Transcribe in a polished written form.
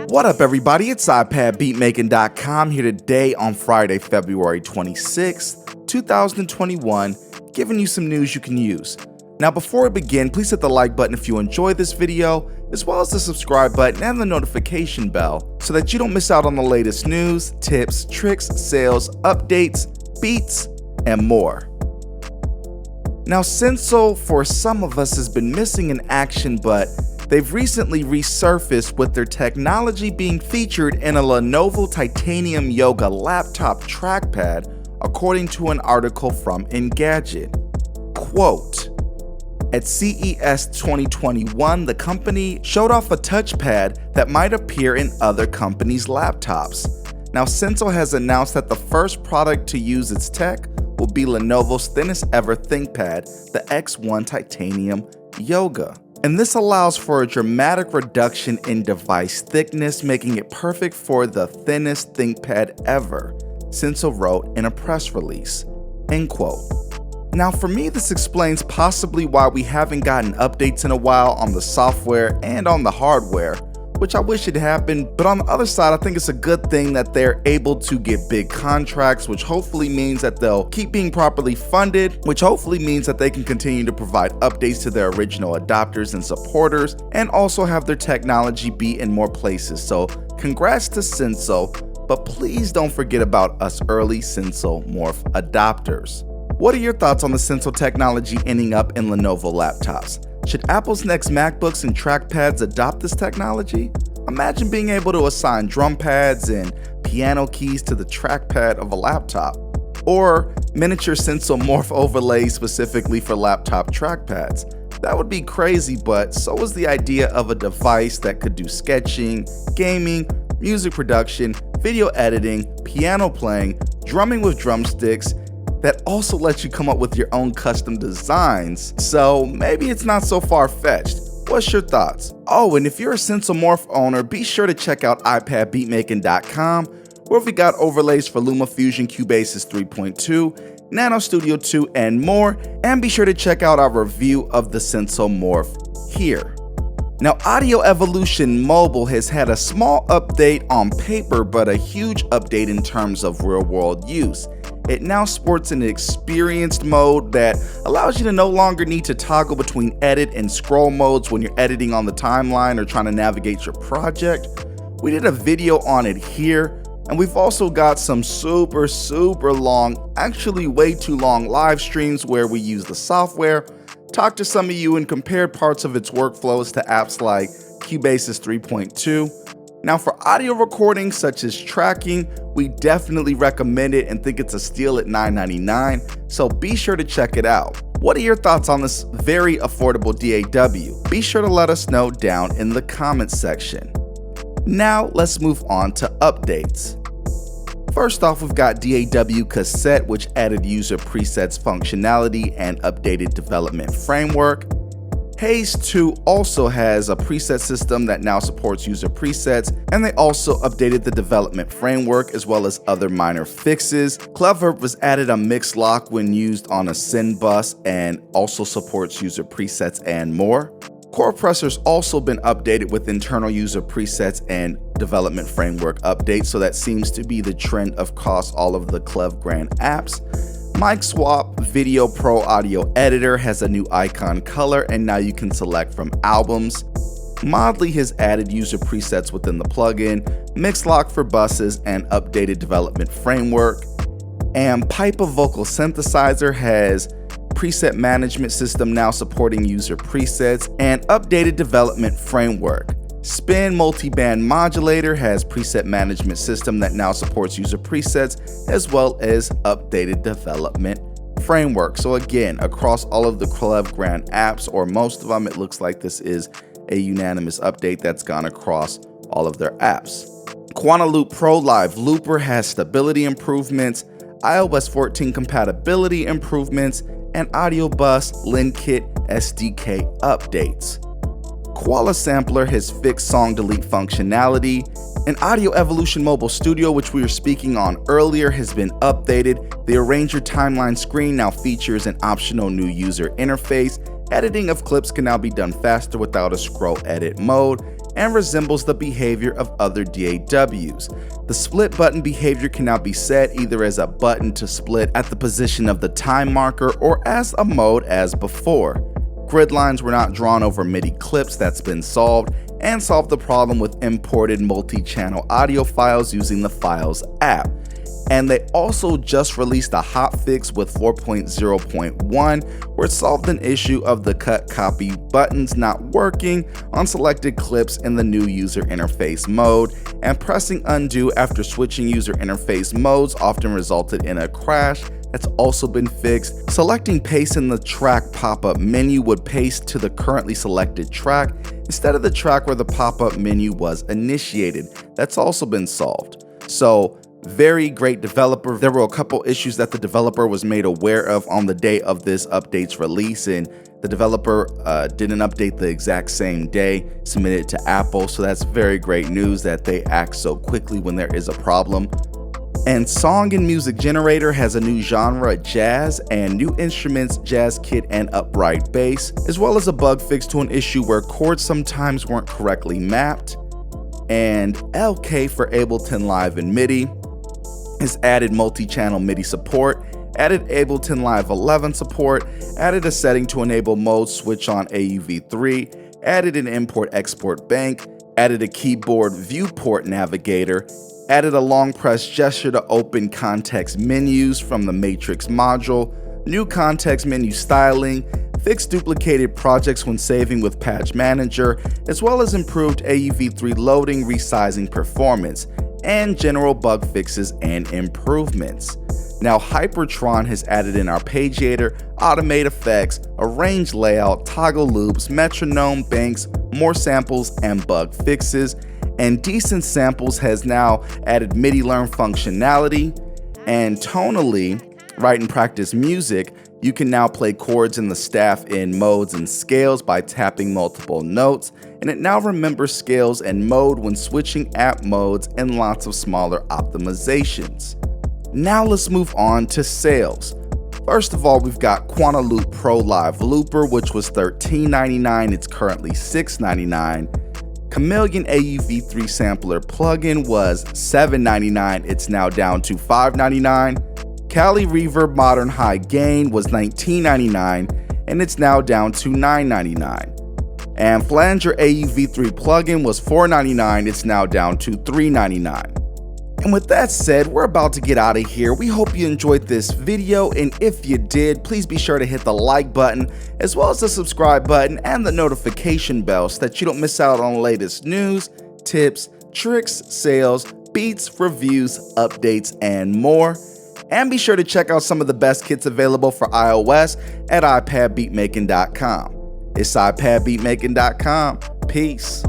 What up, everybody? It's Ipadbeatmaking.com here today on Friday, February 26th, 2021, giving you some news you can use. Now, before we begin, please hit the like button if you enjoyed this video, as well as the subscribe button and the notification bell so that you don't miss out on the latest news, tips, tricks, sales, updates, beats, and more. Now, Sensel, for some of us, has been missing in action, but they've recently resurfaced with their technology being featured in a Lenovo Titanium Yoga laptop trackpad, according to an article from Engadget. Quote, at CES 2021, the company showed off a touchpad that might appear in other companies' laptops. Now, Sensel has announced that the first product to use its tech will be Lenovo's thinnest ever ThinkPad, the X1 Titanium Yoga. And this allows for a dramatic reduction in device thickness, making it perfect for the thinnest ThinkPad ever, Sensel wrote in a press release. End quote. Now, for me, this explains possibly why we haven't gotten updates in a while on the software and on the hardware, which I wish had happened, but on the other side, I think it's a good thing that they're able to get big contracts, which hopefully means that they'll keep being properly funded, which hopefully means that they can continue to provide updates to their original adopters and supporters, and also have their technology be in more places. So congrats to Sensel, but please don't forget about us early Sensel Morphed adopters. What are your thoughts on the Sensel technology ending up in Lenovo laptops? Should Apple's next MacBooks and trackpads adopt this technology? Imagine being able to assign drum pads and piano keys to the trackpad of a laptop, or miniature Sensel Morph overlays specifically for laptop trackpads. That would be crazy, but so is the idea of a device that could do sketching, gaming, music production, video editing, piano playing, drumming with drumsticks, that also lets you come up with your own custom designs. So maybe it's not so far-fetched. What's your thoughts? Oh, and if you're a Sensel Morph owner, be sure to check out Ipadbeatmaking.com, where we got overlays for LumaFusion Cubasis 3.2, Nano Studio 2, and more. And be sure to check out our review of the Sensel Morph here. Now, Audio Evolution Mobile has had a small update on paper, but a huge update in terms of real-world use. It now sports an experienced mode that allows you to no longer need to toggle between edit and scroll modes when you're editing on the timeline or trying to navigate your project. We did a video on it here, and we've also got some super long, actually way too long live streams where we use the software, talked to some of you, and compared parts of its workflows to apps like Cubasis 3.2. Now, for audio recording such as tracking, we definitely recommend it and think it's a steal at $9.99, so be sure to check it out. What are your thoughts on this very affordable DAW? Be sure to let us know down in the comments section. Now, let's move on to updates. First off, we've got DAW Cassette, which added user presets functionality and updated development framework. Haze 2 also has a preset system that now supports user presets, and they also updated the development framework as well as other minor fixes. Clever was added a mix lock when used on a SYN bus and also supports user presets and more. CorePressor's also been updated with internal user presets and development framework updates, so that seems to be the trend across all of the Clev Grand apps. Mic Swap Video Pro Audio Editor has a new icon color, and now you can select from albums. Modly has added user presets within the plugin, Mixlock for buses, and updated development framework. And Pipa Vocal Synthesizer has preset management system now supporting user presets and updated development framework. Spin Multiband Modulator has preset management system that now supports user presets as well as updated development framework. So again, across all of the Clev Grand apps, or most of them, it looks like this is a unanimous update that's gone across all of their apps. Quantaloop Pro Live Looper has stability improvements, iOS 14 compatibility improvements, and Audio Bus LinKit SDK updates. Koala Sampler has fixed song delete functionality, and Audio Evolution Mobile Studio, which we were speaking on earlier, has been updated. The Arranger timeline screen now features an optional new user interface. Editing of clips can now be done faster without a scroll edit mode, and resembles the behavior of other DAWs. The split button behavior can now be set either as a button to split at the position of the time marker or as a mode as before. Grid lines were not drawn over MIDI clips, that's been solved, and solved the problem with imported multi-channel audio files using the Files app. And they also just released a hotfix with 4.0.1 where it solved an issue of the cut copy buttons not working on selected clips in the new user interface mode, and pressing undo after switching user interface modes often resulted in a crash. That's also been fixed. Selecting paste in the track pop-up menu would paste to the currently selected track instead of the track where the pop-up menu was initiated. That's also been solved. So, very great developer. There were a couple issues that the developer was made aware of on the day of this update's release, and the developer didn't update the exact same day, submitted it to Apple. So that's very great news that they act so quickly when there is a problem. And Song and Music Generator has a new genre, jazz, and new instruments, jazz kit and upright bass, as well as a bug fix to an issue where chords sometimes weren't correctly mapped. And LK for Ableton Live and MIDI has added multi-channel MIDI support, added Ableton Live 11 support, added a setting to enable mode switch on AUV3, added an import-export bank, added a keyboard viewport navigator, added a long press gesture to open context menus from the Matrix module, new context menu styling, fixed duplicated projects when saving with Patch Manager, as well as improved AUV3 loading, resizing performance, and general bug fixes and improvements. Now Hypertron has added an arpeggiator, automate effects, arrange layout, toggle loops, metronome, banks, more samples, and bug fixes. And Decent Samples has now added MIDI learn functionality. And tonally, write and practice music, you can now play chords in the staff in modes and scales by tapping multiple notes, and it now remembers scales and mode when switching app modes and lots of smaller optimizations. Now let's move on to sales. First of all, we've got Quantaloop Pro Live Looper, which was $13.99, it's currently $6.99. Chameleon AUV3 Sampler plugin was $7.99, it's now down to $5.99. Kali Reverb Modern High Gain was $19.99, and it's now down to $9.99. And Flanger AUV3 plugin was $4.99, it's now down to $3.99. And with that said, we're about to get out of here. We hope you enjoyed this video, and if you did, please be sure to hit the like button, as well as the subscribe button and the notification bell so that you don't miss out on the latest news, tips, tricks, sales, beats, reviews, updates, and more. And be sure to check out some of the best kits available for iOS at iPadbeatmaking.com. It's iPadbeatmaking.com. Peace.